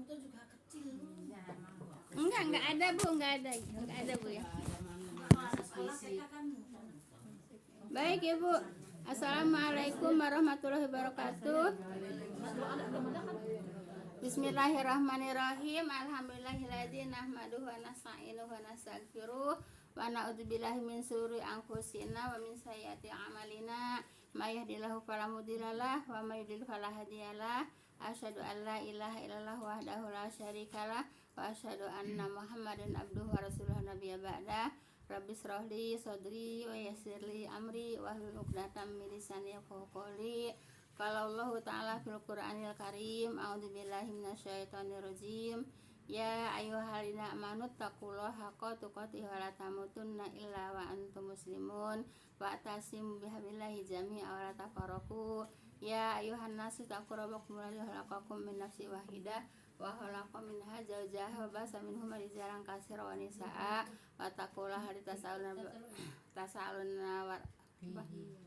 tuh juga kecil. Enggak ada Bu, enggak ada Bu ya. Baik Ibu. Assalamualaikum warahmatullahi wabarakatuh. Bismillahirrahmanirrahim. Alhamdulillahilladzi nahmaduhu wa nasta'inuhu wa nastaghfiruh wa na'udzubillahi min syururi anfusina wa min sayyiati a'malina. May yahdihillahu fala mudhillalah wa may yudhlil fala hadiyalah. Asyhadu an la ilaha illallah wahdahu la syarikalah wa asyhadu anna Muhammadan abduhu wa rasuluhu nabiyya ba'da. Rabbi shrahli sadri wa yassirli amri wahlul 'uqdatam min lisani yafqahu qawli. Qala Allahu ta'ala fil Qur'anil Karim, a'udzubillahi minasyaitonir rajim. Ya ayyuhalladzina amanu taqullaha haqqa tuqatih wa la tamutunna illa wa antum muslimun wa tasimu bihablillahi jami'a wa la tafarraqu. Ya ayyuhan nasu taqu rabbakum alladzi khalaqakum min nafsin wahidah wa khalaqa minha zawjaha wa basa minhuma rijalan katsiran wa nisaa wa taqullaha tasaaluna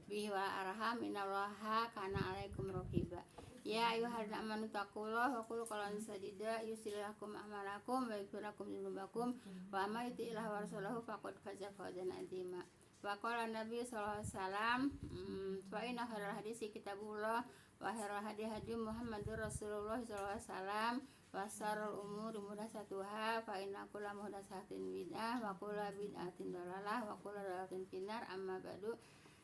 bihi wa arham innallaha kana 'alaikum raqiba. Ya ayyuhalladzina amanu taqullaha wa qulu qawlan sadida yuslih lakum a'malakum wa yaghfir lakum dzunubakum wa may yuti'illah wa rasulahu faqad faza fawzan 'azima. Wa qala Nabi sallallahu alaihi wasallam fa inna khairal hadisi kitabullah wa khairal hadi Muhammadur Rasulullah sallallahu alaihi wasallam wa syarrul umuri muhdatsatuha fa inna kulla muhdatsatin bid'ah wa kulla bid'atin dhalalah wa kulla dhalalatin finnar. Amma ba'du.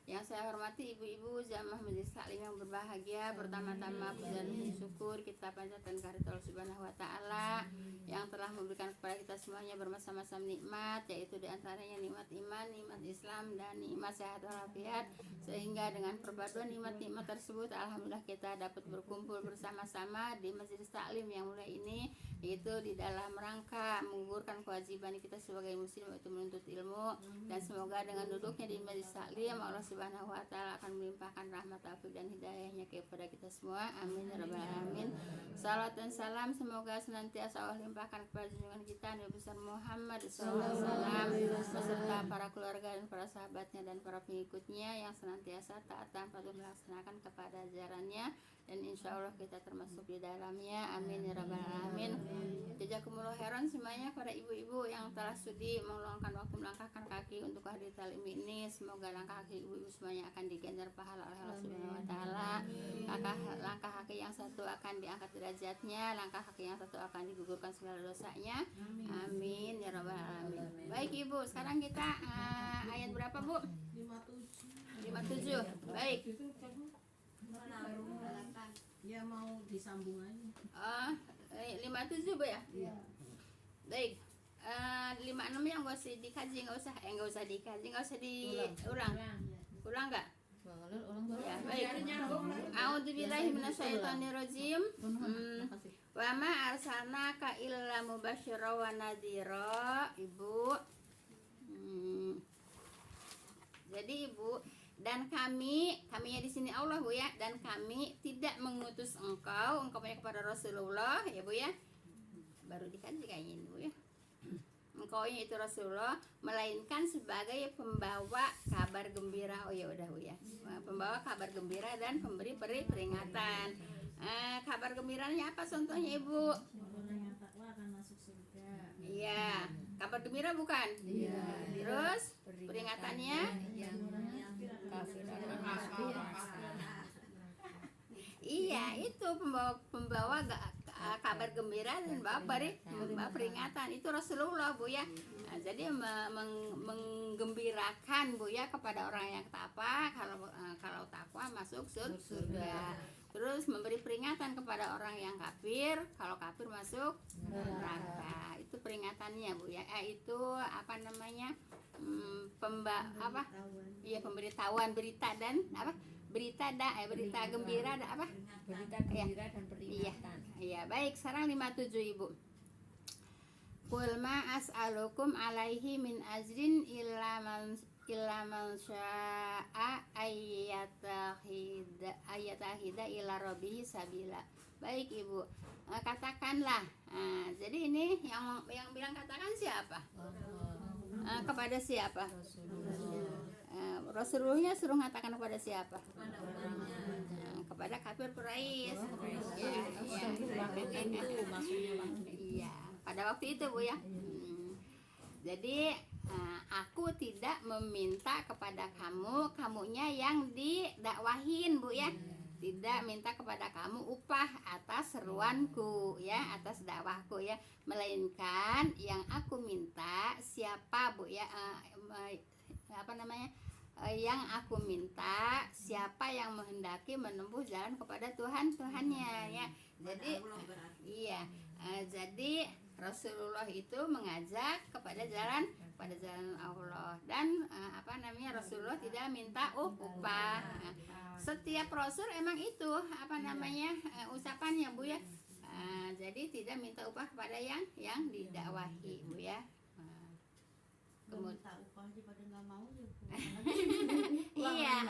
Yang saya hormati ibu-ibu jamaah majelis taklim yang berbahagia, pertama-tama puji dan syukur kita panjatkan kehadirat Allah Subhanahu wa taala yang telah memberikan kepada kita semuanya bermacam-macam nikmat, yaitu diantaranya nikmat iman, nikmat Islam, dan nikmat sehat walafiat, sehingga dengan perpaduan nikmat-nikmat tersebut alhamdulillah kita dapat berkumpul bersama-sama di majelis taklim yang mulia ini, yaitu di dalam rangka menggugurkan kewajiban kita sebagai muslim, yaitu menuntut ilmu. Dan semoga dengan duduknya di majelis taklim Allah Subhanahu wa taala akan melimpahkan rahmat, taufik dan hidayahnya kepada kita semua. Amin ya rabbal alamin. Salat dan salam semoga senantiasa Allah limpahkan kepada junjungan kita Nabi besar Muhammad sallallahu alaihi wasallam beserta para keluarga dan para sahabatnya dan para pengikutnya yang senantiasa taat dan patuh melaksanakan kepada ajarannya, dan insya Allah kita termasuk di dalamnya. Amin ya rabbal alamin. Jazakumullah khairan semuanya para ibu-ibu yang telah sudi meluangkan waktu melangkahkan kaki untuk hadir talim ini. Semoga langkah kaki ibu-ibu semuanya akan diganjar pahala oleh Allah Subhanahu wa taala. Langkah kaki yang satu akan diangkat derajatnya, langkah kaki yang satu akan digugurkan segala dosanya. Amin ya rabbal alamin. Baik Ibu, sekarang kita ayat berapa Bu? 57. Baik. Ya mau disambung aja. 57 Bu ya? Iya. Baik. 56 yang nggak usah dikaji, nggak usah dikaji, nggak usah diulang. Ulang nggak? Ya, baik. A'udzubillahi minasyaitonirrajim. Wa ma arsalnaka illa mubasysyiran wa nadhira. Ibu. Jadi Ibu, dan kaminya di sini Allah Bu ya, dan kami tidak mengutus engkau kepada Rasulullah ya Bu ya. Baru dikaji kayaknya ini Bu ya. Engkaunya itu Rasulullah, melainkan sebagai pembawa kabar gembira. Oh ya udah Bu ya, pembawa kabar gembira dan pemberi peringatan. Kabar gembiranya apa contohnya Ibu? Orang yang takwa akan masuk surga. Iya, kabar gembira bukan? Iya. Terus peringatannya? Yang kafir Iya, itu pembawa kabar gembira dan membawa peringatan. Itu Rasulullah Bu ya. Nah, jadi menggembirakan Bu ya kepada orang yang takwa, kalau takwa masuk surga. Terus memberi peringatan kepada orang yang kafir, kalau kafir masuk neraka. Itu peringatannya Bu ya. Itu apa namanya? Iya, pemberitahuan berita dan apa? Berita gembira dan apa? Berita gembira dan peringatan. Iya, baik. Sekarang 57 Ibu. Qul ma as'alukum alaihi min ajrin illa man syaa ayatahida ila rabbihi sabila. Baik Ibu, katakanlah. Jadi ini yang bilang katakan siapa? Kepada siapa? Rasulullahnya suruh mengatakan kepada siapa? kepada kafir Quraisy. Itu maksudnya Bang. Iya, pada waktu itu Bu ya. Jadi aku tidak meminta kepada kamu, kamunya yang didakwahin Bu ya. Tidak minta kepada kamu upah atas seruanku ya, atas dakwahku ya, melainkan yang aku minta siapa Bu ya, yang aku minta siapa yang menghendaki menempuh jalan kepada Tuhannya ya. Jadi iya, jadi Rasulullah itu mengajak kepada jalan Allah, dan Rasulullah tidak minta upah. Setiap Rasul emang itu ucapannya Bu ya. Jadi tidak minta upah kepada yang didakwahi Bu ya. Minta upah daripada nggak mau ya. Iya,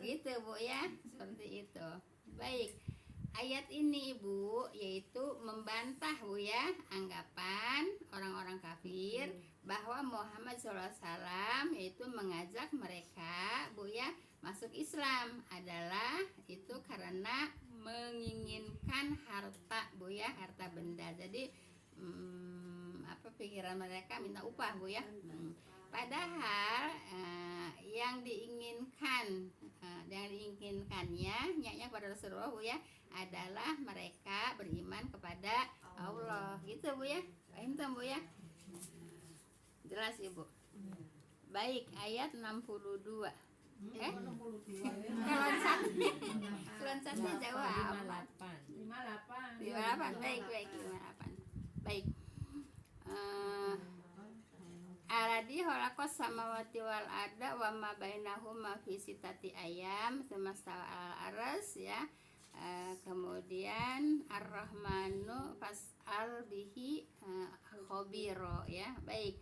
gitu Bu ya, seperti itu. Baik, ayat ini Ibu yaitu membantah Bu ya anggapan orang-orang kafir bahwa Muhammad SAW yaitu mengajak mereka Bu ya masuk Islam adalah itu karena menginginkan harta Bu ya, harta benda. Jadi pikiran mereka minta upah Bu ya. Padahal yang diinginkannya nyanya pada Rasulullah Bu ya adalah mereka beriman kepada Allah gitu Bu ya. Paham tuh Bu ya? Jelas Ibu. Baik, ayat 62. Kalau jauh 58. Baik. 58. Baik. Alladzi khalaqas samawati wal arda wa ma bainahuma fi sittati ayyam tsummastawa 'alal arsy ya. Kemudian Ar-Rahmanu fas'al bihi khabira ya. Baik.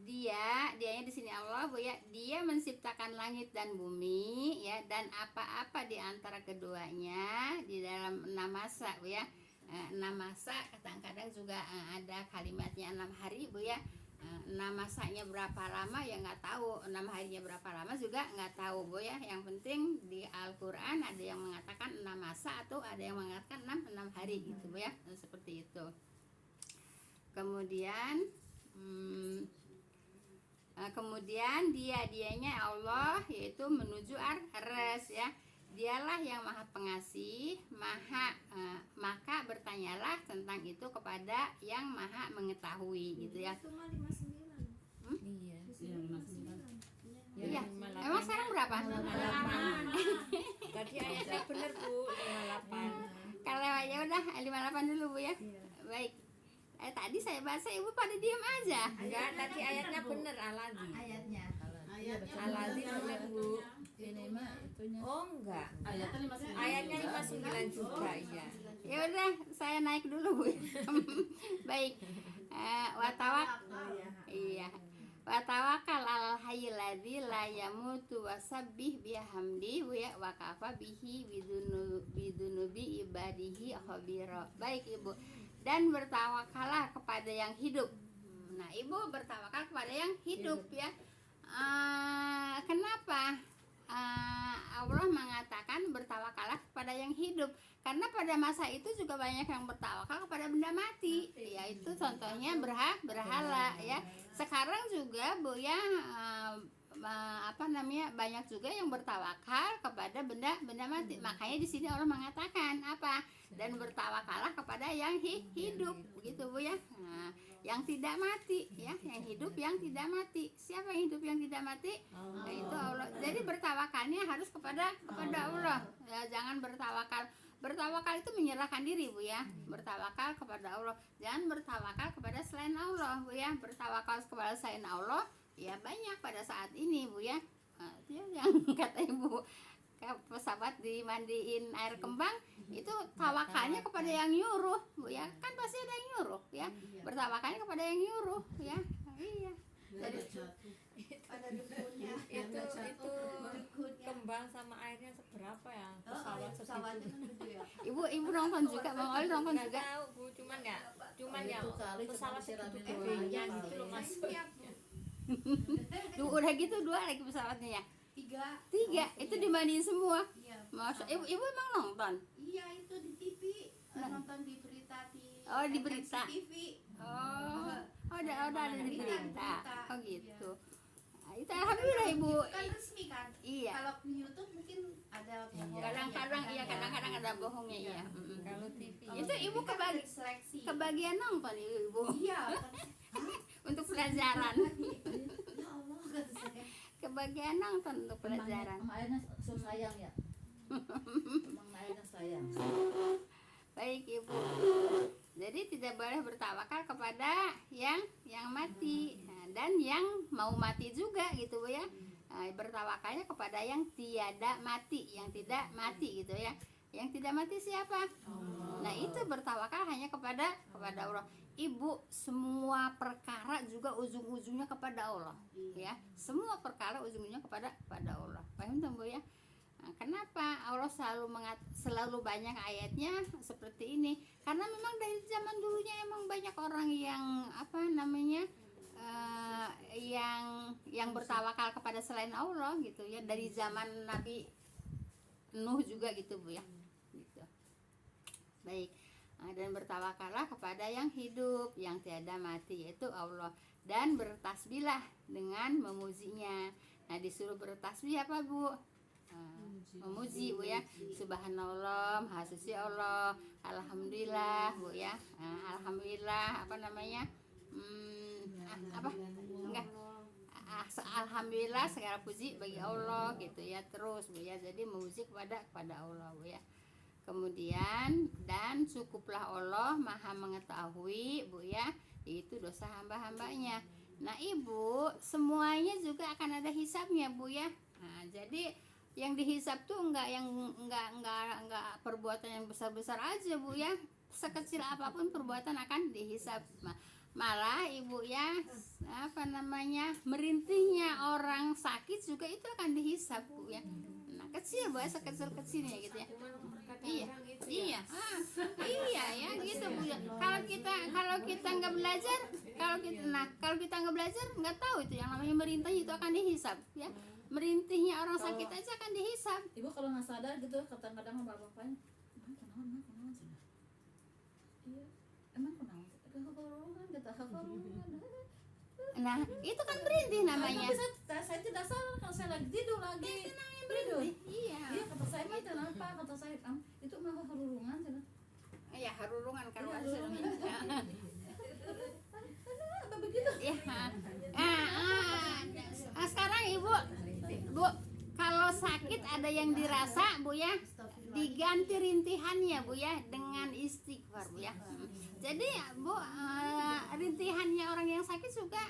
Dianya di sini Allah Bu ya. Dia menciptakan langit dan bumi ya, dan apa-apa di antara keduanya di dalam 6 masa Bu ya. 6 masa kadang-kadang juga ada kalimatnya 6 hari Bu ya. 6 masanya berapa lama ya nggak tahu, 6 harinya berapa lama juga nggak tahu Bu ya. Yang penting di Al-Quran ada yang mengatakan 6 masa atau ada yang mengatakan 6 hari gitu Bu ya, seperti itu. Kemudian dianya Allah yaitu menuju arsy ya. Dialah yang maha pengasih, maka bertanyalah tentang itu kepada yang maha mengetahui gitu ya. Itu mah 59. Iya. Iya. Emang sekarang berapa? 58. Tadi ayatnya bener Bu, 58. Kalau ya udah 58 dulu Bu ya. Baik. Tadi saya baca Ibu pada diam aja. Enggak, tadi ayatnya bener Alladzi. Ayatnya Alladzi bener Bu. Ini mah itunya. Oh enggak. Ayatnya 59 juga iya. Ya udah, saya naik dulu Bu. Baik. Wa tawakkal alal hayyil ladzi la yamutu wasabbih bihamdi wa kafa bihi bidunubi ibadihi khabira. Baik Ibu. Dan bertawakallah kepada yang hidup. Nah, Ibu bertawakal kepada yang hidup ya. Kenapa? Allah mengatakan bertawakallah kepada yang hidup, karena pada masa itu juga banyak yang bertawakal kepada benda mati, yaitu contohnya berhala ya. Sekarang juga Bu ya banyak juga yang bertawakal kepada benda mati. Makanya di sini Allah mengatakan apa? Dan bertawakallah kepada yang hidup begitu Bu ya. Nah, yang tidak mati ya, yang hidup yang tidak mati. Siapa yang hidup yang tidak mati? Itu Allah. Jadi bertawakalnya harus kepada Allah. Ya, jangan bertawakal itu menyerahkan diri Bu ya. Bertawakal kepada Allah. Jangan bertawakal kepada selain Allah Bu ya. Bertawakal kepada selain Allah ya banyak pada saat ini Bu ya. Yang kata Ibu pesawat dimandiin air kembang itu tawakalnya kepada yang nyuruh Bu ya. Kan pasti ada yang nyuruh ya. Bertawakalnya kepada yang nyuruh ya. Iya. Jadi ada dukunnya. Itu kembang sama airnya seberapa ya? Pesawat Pesawatnya segitu. kan gede ya. Ibu nonton juga, Bang Oli nonton Nggak juga. tahu Bu, cuman ya Itu kali pesawat seperti segitu Raden gedenya Raya gitu loh kali. masuknya. Udah gitu 2 lagi pesawatnya ya. Tiga, itu dimandiin semua. Iya. Masa ibu emang nonton? Iya, itu di TV. Nonton di berita di Oh, di berita. TV. Oh, udah ada di berita. Oh gitu. Nah, itu Kan alhamdulillah ibu. kan resmi kan. Iya. Kalau di YouTube mungkin ada bohong. Kadang-kadang Ya, iya, kan, kadang-kadang ya. ada bohongnya Iya. ya. Mm-mm. Kalau TV Itu ibu Kan ada seleksi. kebagian nonton ibu Iya. untuk pelajaran. Ya Allah, kata saya. Kebagian nonton untuk pelajaran. Emang ayahnya so sayang ya. Emang ayahnya sayang. Baik ibu. Jadi tidak boleh bertawakal kepada yang mati. Nah, dan yang mau mati juga gitu Bu ya. Nah, bertawakalnya kepada yang tiada mati, yang tidak mati gitu ya. Yang tidak mati siapa? Nah, itu bertawakal hanya kepada Allah. Ibu, semua perkara juga ujung-ujungnya kepada Allah, ya. Semua perkara ujung-ujungnya kepada Allah. Paham tuh Bu ya? Nah, kenapa Allah selalu banyak ayatnya seperti ini? Karena memang dari zaman dulunya emang banyak orang yang yang bertawakal kepada selain Allah gitu ya, dari zaman Nabi Nuh juga gitu Bu ya. Gitu. Baik. Nah, dan bertawakallah kepada yang hidup, yang tiada mati, yaitu Allah, dan bertasbihlah dengan memujinya. Nah, disuruh bertasbih apa Bu? Memuji Bu ya. Subhanallah, maha suci Allah, alhamdulillah Bu ya. Alhamdulillah alhamdulillah segala puji bagi Allah gitu ya, terus Bu ya. Jadi memuji kepada Allah Bu ya. Kemudian dan cukuplah Allah maha mengetahui Bu ya, itu dosa hamba-hambanya. Nah Ibu, semuanya juga akan ada hisabnya Bu ya. Nah, jadi yang dihisab tuh enggak perbuatan yang besar-besar aja Bu ya. Sekecil apapun perbuatan akan dihisab. Malah Ibu ya, merintihnya orang sakit juga itu akan dihisab Bu ya. Nah, kecil Bu ya, sekecil-kecilnya gitu ya. Iya ya gitu Bu ya. Kalau kita nggak belajar, kalau kita nggak belajar nggak tahu itu yang namanya merintih itu akan dihisab ya. Merintihnya orang sakit aja akan dihisab. Ibu kalau nggak sadar gitu kadang-kadang bapak-bapaknya, kenapa? Iya, emang kenapa? Nah itu kan berintih namanya. Saya tidak sadar kalau saya lagi tidur lagi. Tidur. Iya. Kata saya mah kenapa? Kata saya itu mah harurungan cina. Ya harurungan kalau Apa begitu? ya. Sekarang Ibu, kalau sakit ada yang dirasa Bu ya, diganti rintihannya Bu ya dengan istighfar Bu ya. Jadi Bu, rintihannya orang yang sakit juga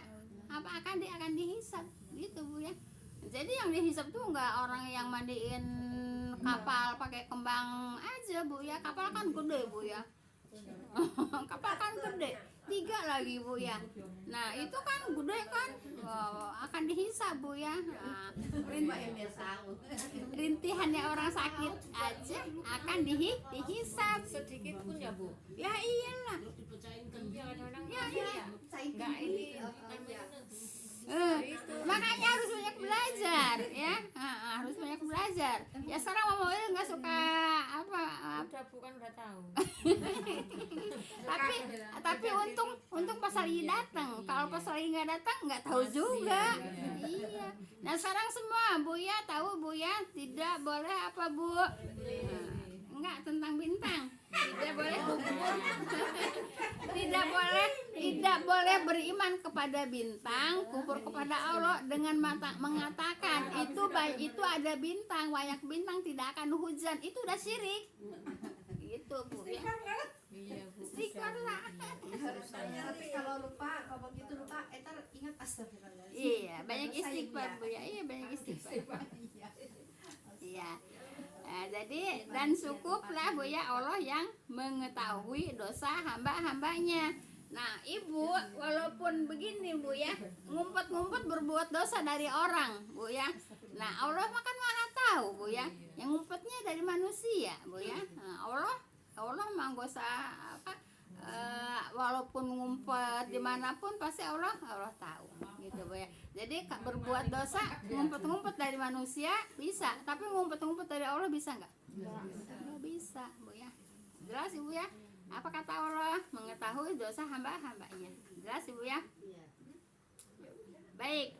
akan dihisab gitu Bu ya. Jadi yang dihisab tuh enggak orang yang mandiin kapal pakai kembang aja Bu ya. Kapal kan gede Bu ya. Kapal kan gede, 3 lagi Bu ya. Nah itu kan gede kan, akan dihisab Bu ya. Nah, rintihannya orang sakit aja akan dihisab. sedikit pun ya Bu. Ya iyalah. Iya, enggak ini Makanya harus banyak belajar ya. Harus banyak belajar. Ya sekarang Mama Wil nggak suka udah tahu. tapi untung pas lagi datang. Kalau pas lagi nggak datang nggak tahu juga. Iya. Nah sekarang semua Bu ya tahu Bu ya, tidak boleh apa Bu? Enggak, tentang bintang. Tidak boleh tidak boleh beriman kepada bintang, kufur kepada Allah dengan mengatakan itu ada bintang, banyak bintang tidak akan hujan, itu udah syirik. Gitu Bu ya. Iya Bu. Istighfarlah. Nanti kalau begitu lupa, entar ingat astagfirullah. Iya, banyak istighfar Bu ya. Iya, banyak istighfar. Iya. Nah, jadi dan cukuplah Bu ya Allah yang mengetahui dosa hamba-hambanya. Nah Ibu, walaupun begini Bu ya, ngumpet-ngumpet berbuat dosa dari orang Bu ya. Nah Allah makan maha tahu Bu ya, yang ngumpetnya dari manusia Bu ya. Nah, Allah mah gak usah walaupun ngumpet dimanapun pasti Allah tahu gitu Bu ya. Jadi berbuat dosa ngumpet-ngumpet dari manusia bisa, tapi ngumpet-ngumpet dari Allah bisa nggak? Nggak bisa Bu ya. Jelas Ibu ya? Apa kata Allah? Mengetahui dosa hamba-hambanya. Jelas Ibu ya? Baik.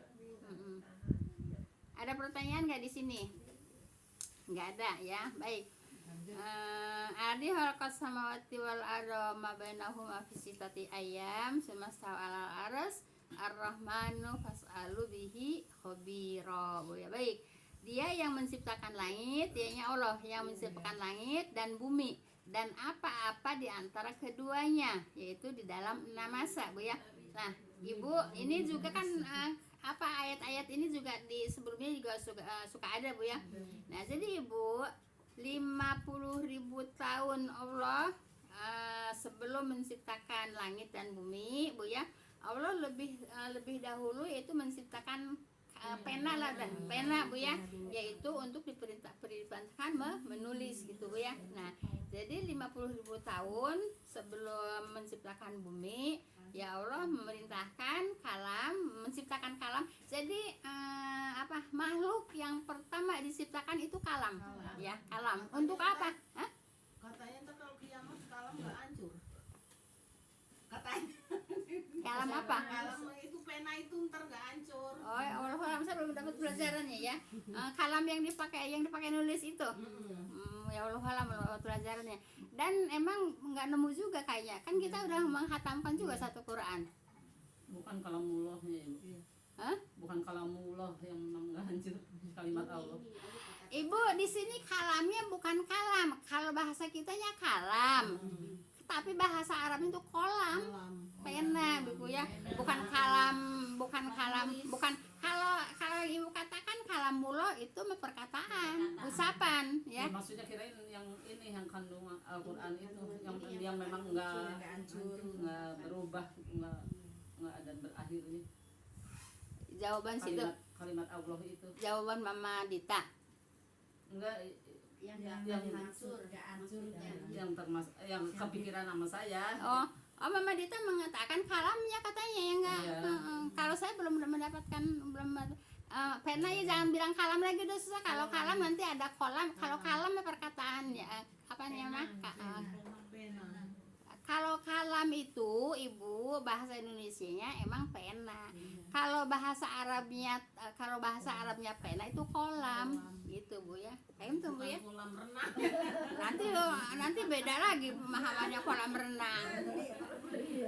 Ada pertanyaan nggak di sini? Nggak ada ya. Baik. Adi halqas samawati wal arda ma bainahuma fi sittati ayyam sumastawa 'alal arsy ar-rahmanu fas'alu bihi khabira. Ya baik. Dia yang menciptakan langit, dianya Allah yang menciptakan langit dan bumi dan apa-apa di antara keduanya, yaitu di dalam 6 masa Bu ya. Nah, Ibu, ini juga kan ayat-ayat ini juga di sebelumnya juga suka ada Bu ya. Nah, jadi Ibu 50.000 tahun Allah sebelum menciptakan langit dan bumi Bu ya, Allah lebih dahulu yaitu menciptakan pena Bu ya, yaitu untuk diperintahkan menulis gitu Bu ya. Nah, jadi 50.000 tahun sebelum menciptakan bumi ya Allah menciptakan kalam. Jadi makhluk yang pertama diciptakan itu kalam. Ya, kalam. Untuk apa? Hah? Katanya ntar kalau kiamat kalam nggak hancur. Katanya. Kalam apa? Kalam itu pena itu ntar nggak hancur. Oh, Allah saya belum dapat pelajarannya ya. Kalam yang dipakai nulis itu. Ya Allah alam pelajarannya. Dan emang nggak nemu juga kayaknya. Kan kita udah menghatamkan juga satu Quran. Bukan kalamullahnya ya, Bu. Hah? Bukan kalamullah yang nggak hancur, kalimat Allah. Ibu, di sini kalamnya bukan kalam. Kalau bahasa kitanya kalam. Tapi bahasa Arab itu kolam. Pena Bu ya. Bukan kalau Ibu katakan kalamullah itu perkataan, ucapan ya. Maksudnya kirain yang ini yang kandung Al-Qur'an itu yang memang nggak hancur, nggak berubah, nggak ada berakhirnya. Jawaban situ. Kalimat Allah itu. Jawaban Mama Dita. Enggak yang hancur, yang kepikiran sama saya. Oh, Mama Dita mengatakan kalamnya katanya ya enggak. Kalau saya belum mendapatkan pena ya jangan bilang kalam lagi udah susah. Kalau kalam nanti ada kolam. Kalau kalam ya perkataan ya apa namanya? Kalau kalam itu Ibu bahasa Indonesianya emang pena. Kalau bahasa Arabnya pena itu kolam gitu Bu ya. Paham tuh Bu ya? Kolam renang. Nanti beda lagi pemahamannya kolam renang.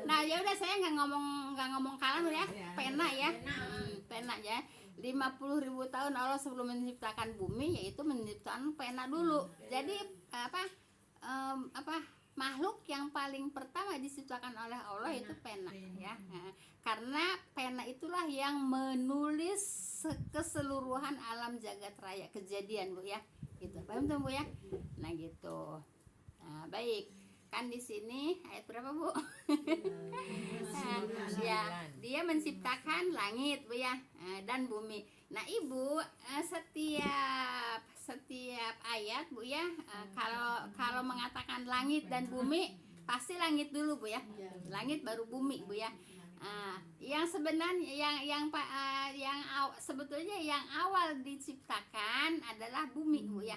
Nah, ya udah saya nggak ngomong kalam ya. Pena ya. Pena ya. 50.000 tahun Allah sebelum menciptakan bumi yaitu menciptakan pena dulu. Jadi makhluk yang paling pertama diciptakan oleh Allah itu pena ya. Karena pena itulah yang menulis keseluruhan alam jagat raya kejadian Bu ya. Gitu. Paham tuh Bu ya? Nah, gitu. Nah, baik. Kan di sini ayat berapa Bu? Dia menciptakan langit Bu ya, dan bumi. Nah, Ibu setiap ayat Bu ya, kalau mengatakan langit dan bumi pasti langit dulu Bu ya. Langit baru bumi Bu ya. Yang sebenarnya sebetulnya yang awal diciptakan adalah bumi Bu ya.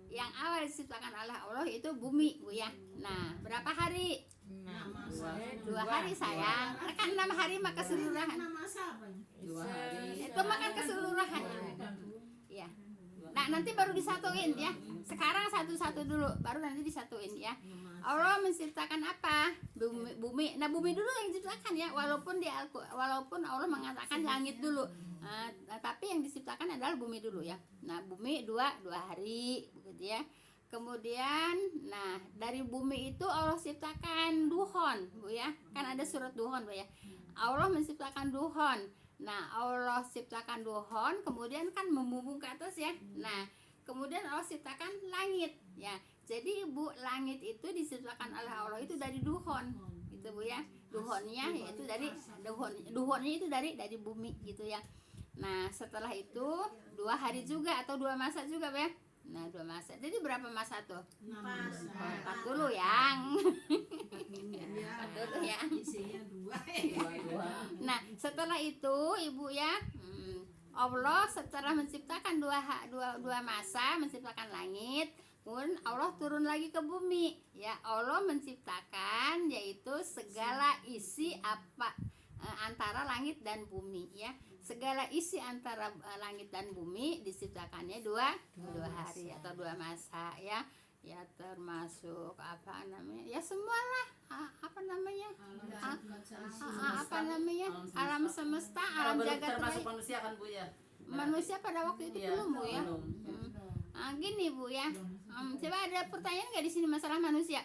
Yang awal diciptakan oleh Allah itu bumi Bu ya. Nah, berapa hari? 2 hari sayang. Kan 6 hari maka keseluruhan. 2 hari. Itu makan keseluruhan. Ya. Nah, nanti baru disatuin ya. Sekarang satu-satu dulu, baru nanti disatuin ya. Allah menciptakan apa? Bumi. Nah, bumi dulu yang diciptakan ya. Walaupun Allah mengatakan langit dulu. Tapi yang diciptakan adalah bumi dulu ya. Nah, bumi 2 hari begitu ya. Kemudian dari bumi itu Allah ciptakan duhon Bu ya. Kan ada surat duhon Bu ya. Allah menciptakan duhon. Nah, Allah ciptakan duhon, kemudian kan membumbung ke atas ya. Nah, kemudian Allah ciptakan langit ya. Jadi Bu, langit itu diciptakan oleh Allah itu dari duhon gitu Bu ya. Duhonnya yaitu duhonnya itu dari bumi gitu ya. Nah, setelah itu 2 hari juga atau 2 masa juga Bu ya. Nah, 2 masa. Jadi berapa masa tuh? 4 dulu yang. 4 dulu ya. ya. isinya dua. Dua-dua. Nah, setelah itu Ibu ya, Allah setelah menciptakan dua masa, menciptakan langit, kemudian Allah turun lagi ke bumi. Ya, Allah menciptakan yaitu segala isi antara langit dan bumi ya. Segala isi antara langit dan bumi diciptakannya dua hari atau 2 masa ya. Ya termasuk apa namanya? Ya semualah apa namanya? Apa namanya? Alam semesta, alam jagat Termasuk raya. manusia kan Bu ya? Manusia pada waktu itu Iya, belum Bu ya. belum. Gini Bu ya. Coba ada pertanyaan nggak di sini masalah manusia?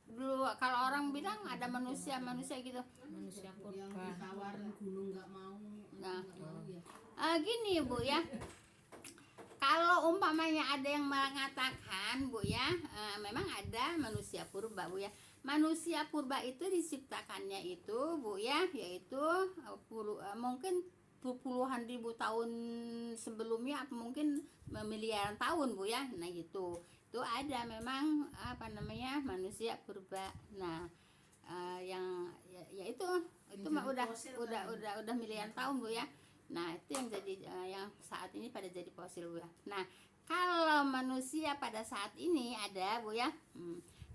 Dulu kalau orang bilang ada manusia gitu. Manusia Yang purba. ditawarin gunung nggak mau. Nah. Nggak mau ya. Gini Bu ya. Kalau umpamanya ada yang mengatakan Bu ya, memang ada manusia purba Bu ya. Manusia purba itu diciptakannya itu Bu ya, yaitu mungkin puluhan ribu tahun sebelumnya, atau mungkin miliaran tahun Bu ya. Nah gitu. Itu ada memang apa namanya manusia purba. Nah, yang ya itu mah udah miliaran tahun Bu ya. Nah itu yang jadi yang saat ini pada jadi fosil Bu ya. Nah kalau manusia pada saat ini ada Bu ya,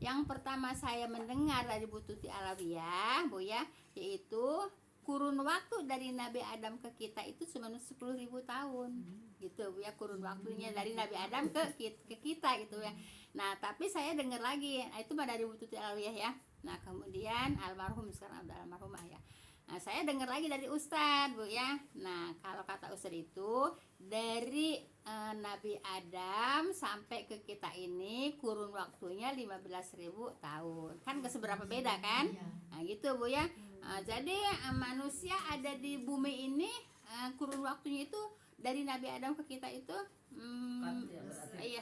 yang pertama saya mendengar dari Bu Tuti Alawiyah Bu ya, yaitu kurun waktu dari Nabi Adam ke kita itu cuma 10.000 tahun gitu Bu ya, kurun waktunya dari Nabi Adam ke kita gitu ya. Nah tapi saya dengar lagi, itu mah dari Bu Tuti Alawiyah ya. Nah kemudian almarhum, sekarang udah almarhumah ya. Nah, saya dengar lagi dari Ustadz Bu ya. Nah, kalau kata Ustadz itu dari Nabi Adam sampai ke kita ini kurun waktunya 15.000 tahun. Kan seberapa beda kan? Nah, gitu Bu ya. Jadi manusia ada di bumi ini kurun waktunya itu dari Nabi Adam ke kita itu iya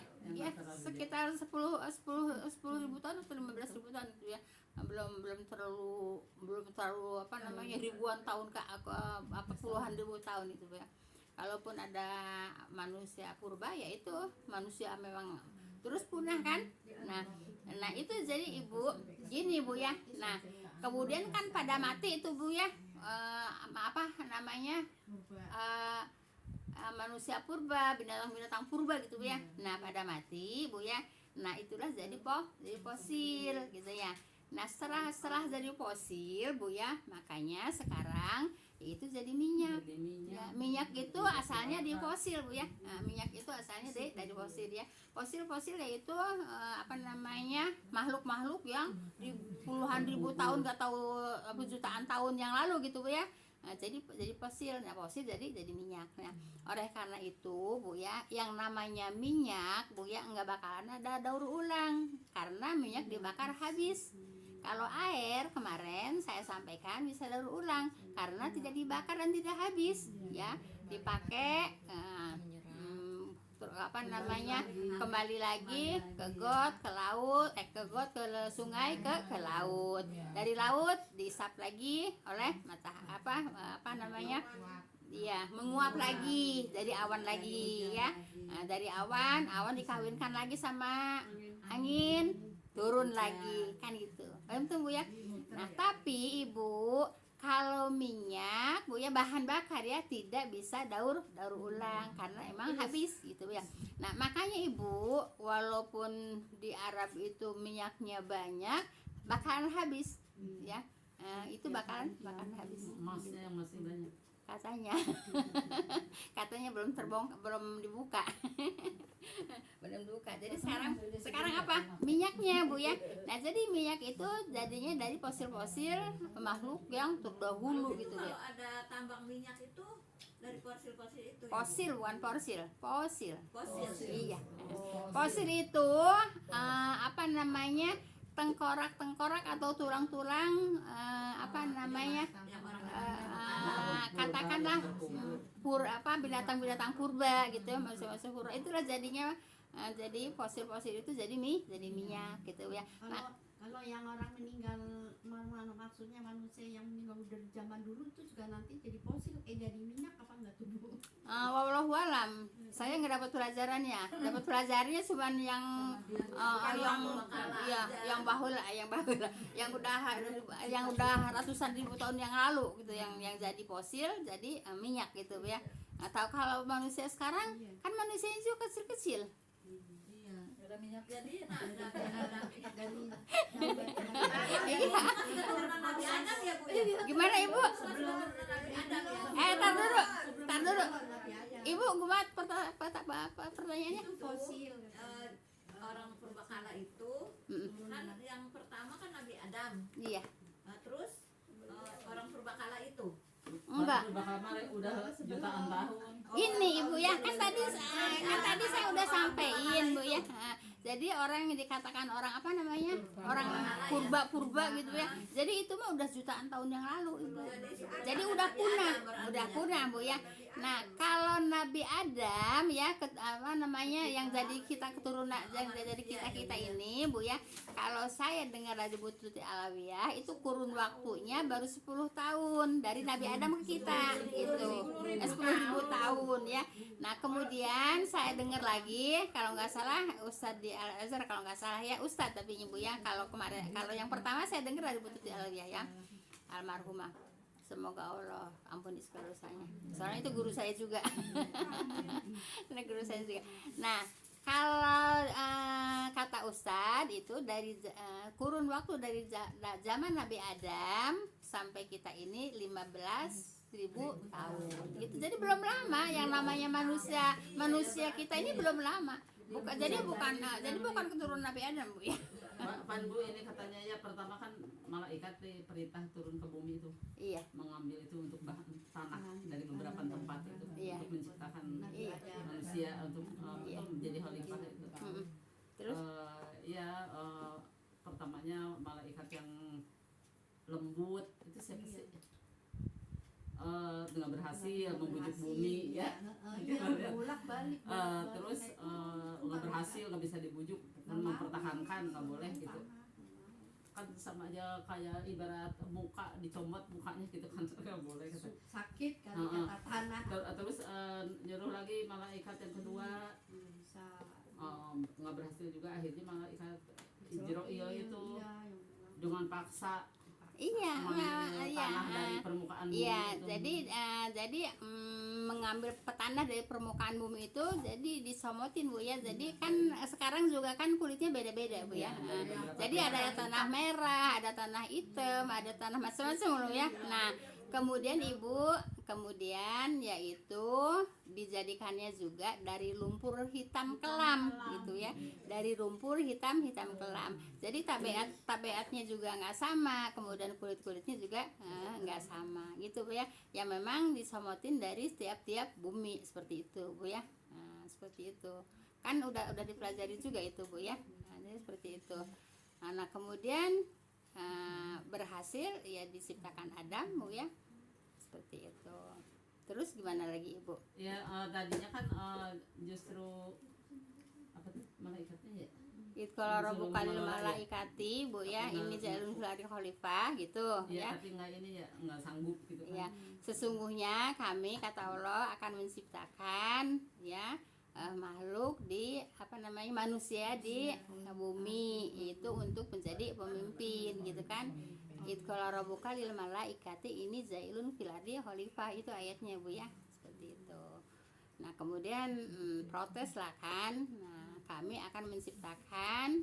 sekitar 10.000 tahun atau 15.000 tahun gitu ya. belum terlalu apa namanya ribuan tahun ke apa puluhan ribu tahun itu ya. Kalaupun ada manusia purba ya itu manusia memang terus punah kan. Nah itu jadi Ibu gini Bu ya. Nah kemudian kan pada mati itu Bu ya, apa namanya manusia purba, binatang purba gitu Bu ya. Nah pada mati Bu ya. Nah itulah jadi fosil gitu ya. Nah setelah jadi fosil Bu ya, makanya sekarang itu jadi minyak. Ya, minyak itu asalnya di fosil Bu ya. Nah, minyak itu asalnya dari fosil ya. Fosil yaitu apa namanya makhluk-makhluk yang di puluhan ribu tahun, nggak tahu jutaan tahun yang lalu gitu Bu ya. Nah, jadi fosil. Nah fosil jadi minyak. Nah oleh karena itu Bu ya, yang namanya minyak Bu ya nggak bakalan ada daur ulang karena minyak dibakar habis. Kalau air kemarin saya sampaikan bisa daur ulang karena tidak dibakar dan tidak habis ya, dipakai apa namanya kembali lagi ke got, ke laut, ke sungai, ke laut. Dari laut diisap lagi oleh apa namanya? Iya, menguap lagi dari awan lagi ya. Nah, dari awan dikawinkan lagi sama angin, turun lagi kan gitu. Paham tuh Bu ya? Nah, tapi Ibu kalau minyak Bu ya bahan bakar ya tidak bisa daur ulang karena emang habis gitu ya. Nah, makanya Ibu walaupun di Arab itu minyaknya banyak bakalan habis ya. Itu bakalan habis. Emasnya yang masih banyak. Katanya belum dibuka. Belum dibuka. Jadi sekarang apa? Minyaknya Bu ya. Nah, jadi minyak itu jadinya dari fosil-fosil makhluk yang terdahulu gitu ya. Kalau ada tambang minyak itu dari fosil-fosil itu. Fosil bukan fosil. Fosil. Iya. Fosil itu apa namanya? Tengkorak atau tulang-tulang apa namanya? Katakanlah binatang purba gitu ya, manusia purba itulah jadinya jadi fosil itu jadi minyak gitu ya. Kalau yang orang meninggal maksudnya maksudnya manusia yang meninggal dari zaman dulu itu juga nanti jadi fosil dari minyak apa enggak tuh Bu? Wallahu alam. Saya nggak dapat pelajarannya. Dapat pelajarannya cuma yang yang bahula, yang udah ratusan ribu tahun yang lalu gitu, yang jadi fosil, jadi minyak gitu ya. Atau kalau manusia sekarang kan manusianya juga kecil-kecil. Ada minyak jadi Dari Nabi Adam ya Bu ya. Gimana Ibu? Nabi Adam ya. Tar dulu. Ibu gimana pertanyaannya? itu fosil. Orang purbakala itu kan yang pertama kan Nabi Adam. Iya. Nah, terus orang purbakala itu Enggak. Bakal mari udah jutaan tahun. Ini Ibu ya, kan tadi saya udah sampein Bu ya. Jadi orang yang dikatakan orang apa namanya? Orang purba gitu ya. Jadi itu mah udah jutaan tahun yang lalu Ibu. Jadi udah punah Bu ya. Nah, kalau Nabi Adam ya apa namanya yang jadi kita keturunan yang jadi kita ini Bu ya. Kalau saya dengar dari Bu Tuti Alawiyah itu kurun waktunya baru 10 tahun dari Nabi Adam ke kita itu. 10.000 tahun ya. Nah, kemudian saya dengar lagi kalau nggak salah Ustadz di Al-Azhar, kalau nggak salah ya Ustadz tapi Ibu ya, kalau yang pertama saya dengar dari Bu Tuti Alawiyah ya. Almarhumah. Semoga Allah ampuni segala dosanya. Soalnya itu guru saya juga. Nah, kalau kata Ustadz itu dari kurun waktu dari zaman Nabi Adam sampai kita ini 15.000 tahun. Gitu. Jadi belum lama yang namanya manusia kita ini belum lama. Jadi bukan keturunan Nabi Adam Bu ya. Pan Bu, ini katanya ya pertama kan malaikat perintah turun ke bumi itu. Iya. Mengambil itu untuk bahan tanah dari beberapa tempat itu Iya. untuk menciptakan Iya. manusia untuk Iya. menjadi khalifah itu. Terus Pertamanya malaikat yang lembut itu siapa sih? Dengan berhasil membujuk bumi ya. Bolak-balik. Terus nggak berhasil, nggak bisa dibujuk, mempertahankan nggak boleh gitu. Kan sama aja kayak ibarat muka dicomot mukanya gitu kan, nggak boleh kata. Sakit kan kata tanah. Terus nyuruh lagi malaikat yang kedua, nggak berhasil juga, akhirnya malaikat Ijro'il itu dengan paksa Iya, tanah dari permukaan bumi iya. itu. Jadi mengambil petanah dari permukaan bumi itu, jadi disomotin Bu ya. Jadi kan sekarang juga kan kulitnya beda-beda Bu ya. Jadi ada tanah merah, ada tanah hitam, ada tanah macam-macam Bu ya. Nah, kemudian yaitu dijadikannya juga dari lumpur hitam kelam gitu ya, dari lumpur hitam kelam. Jadi tabiatnya juga nggak sama, kemudian kulitnya juga nggak sama gitu Bu ya. Ya memang disomotin dari tiap bumi seperti itu Bu ya. Nah, seperti itu kan udah dipelajari juga itu Bu ya. Nah, jadi seperti itu. Nah kemudian berhasil ya diciptakan Adam Bu ya, seperti itu. Terus gimana lagi Ibu? Ya tadinya kan justru apa tuh malaikatnya ya? Kalau Rabbuka lil malaikati Bu ya, ini jalun filari khalifah gitu ya. Tapi nggak ini ya, nggak sanggup gitu kan. Ya, sesungguhnya kami kata Allah akan menciptakan ya makhluk di manusia di bumi itu untuk menjadi pemimpin gitu kan. Kalau Rabbuka lil malaikati ini zailun fil ardi khalifah, itu ayatnya Bu ya, seperti itu. Nah kemudian protes lah kan. Nah kami akan menciptakan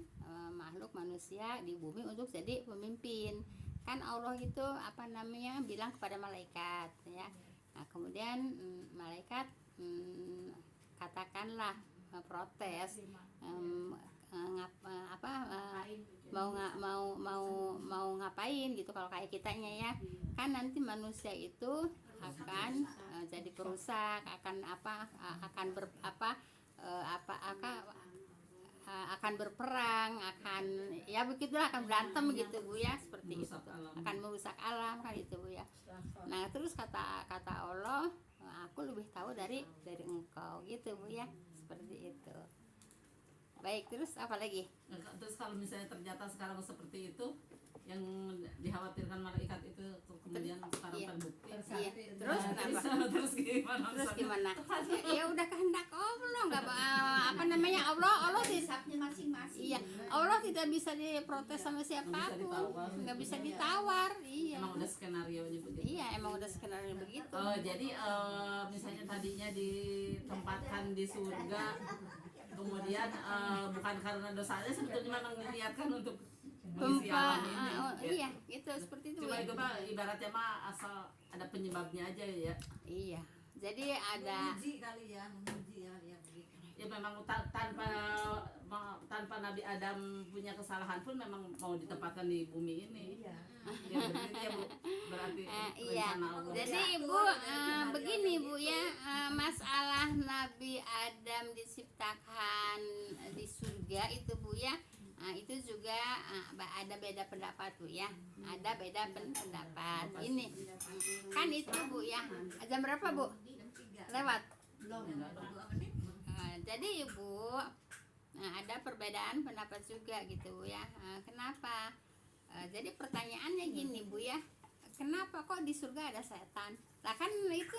makhluk manusia di bumi untuk jadi pemimpin. Kan Allah itu bilang kepada malaikat ya. Nah kemudian malaikat katakanlah protes mau ngapain gitu. Kalau kayak kitanya ya kan nanti manusia itu akan jadi perusak, akan berperang, akan ya begitulah, akan berantem gitu Bu ya, seperti itu, akan merusak alam kan itu Bu ya. Nah terus kata Allah, aku lebih tahu dari engkau gitu Bu ya, seperti itu. Baik, terus apa lagi? Terus kalau misalnya ternyata sekarang seperti itu, yang dikhawatirkan malaikat Kenapa? Terus gimana? Terus gimana? Ya udah kehendak Allah, nggak apa namanya, Allah hisapnya masing-masing. iya, Allah tidak bisa diprotes sama siapapun, nggak bisa ditawar. Iya. Emang udah skenario nya begitu. Iya, emang udah skenario begitu. Jadi misalnya tadinya ditempatkan di surga, kemudian bukan karena dosanya, sebetulnya memang dilihatkan untuk mengisi alam ini. Iya, gitu seperti itu. Cuma Ya. itu mah ibaratnya mah asal ada penyebabnya aja ya. Iya. Jadi ada menguji kali ya, menguji ya begitu. Ya memang tanpa Nabi Adam punya kesalahan pun memang mau ditempatkan di bumi ini. Iya. Ya begitu ya Bu. Berarti iya. rencana Allah. Jadi Ibu begini Bu ya, masalah Nabi Adam diciptakan di surga itu Bu ya. Itu juga ada beda pendapat Bu ya. Ada beda pendapat. Ini kan itu Bu ya. Jam berapa Bu? Lewat. Belum. 2 menit. Jadi Ibu, ada perbedaan pendapat juga gitu Bu ya. Kenapa? Jadi pertanyaannya gini Bu ya, kenapa kok di surga ada setan? Lah kan itu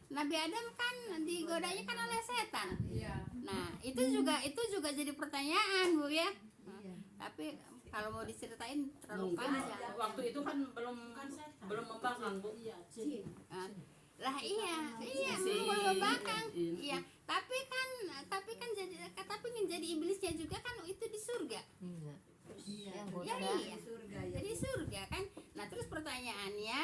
Nabi Adam kan digodanya kan oleh setan. Nah itu juga jadi pertanyaan Bu ya. Tapi kalau mau diceritain terlalu Mungkin panjang. waktu itu kan belum membangkang Bu. Lah iya Si- belum membangkang. Iya. Iya, tapi kan jadi iblisnya juga kan itu di surga. Iya. Ya iya. Surga ya. Jadi surga kan. Nah, terus pertanyaannya,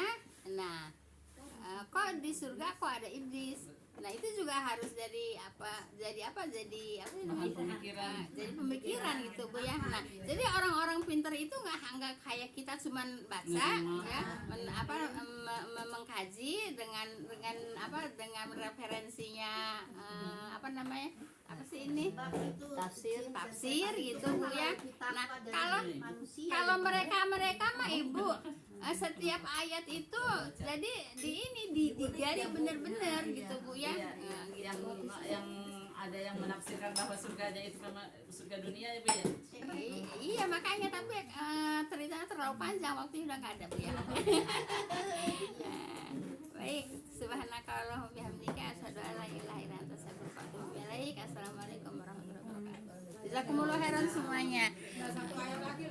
kok di surga kok ada iblis? Nah, itu juga harus jadi apa Bahan pemikiran. jadi pemikiran gitu Bu ya. Nah, jadi orang-orang pintar itu nggak kayak kita cuman baca ya, mengkaji dengan referensinya apa sih ini? Tafsir gitu Bu ya. Nah, kalau mereka mah Ibu setiap ayat itu jadi digali benar-benar gitu Bu ya. Iya, Nah, gitu. yang ada yang menafsirkan bahwa surganya itu memang surga dunia ya Bu ya. Iya makanya, tapi ceritanya terlalu panjang, waktunya udah nggak ada Bu ya. Baik, subhanakallahumma bihamdika asyhadu an la ilaha illa anta astaghfiruka wa atubu ilaik. Assalamualaikum warahmatullahi wabarakatuh. Jazakumullah khairan semuanya. Satu ayat lagi.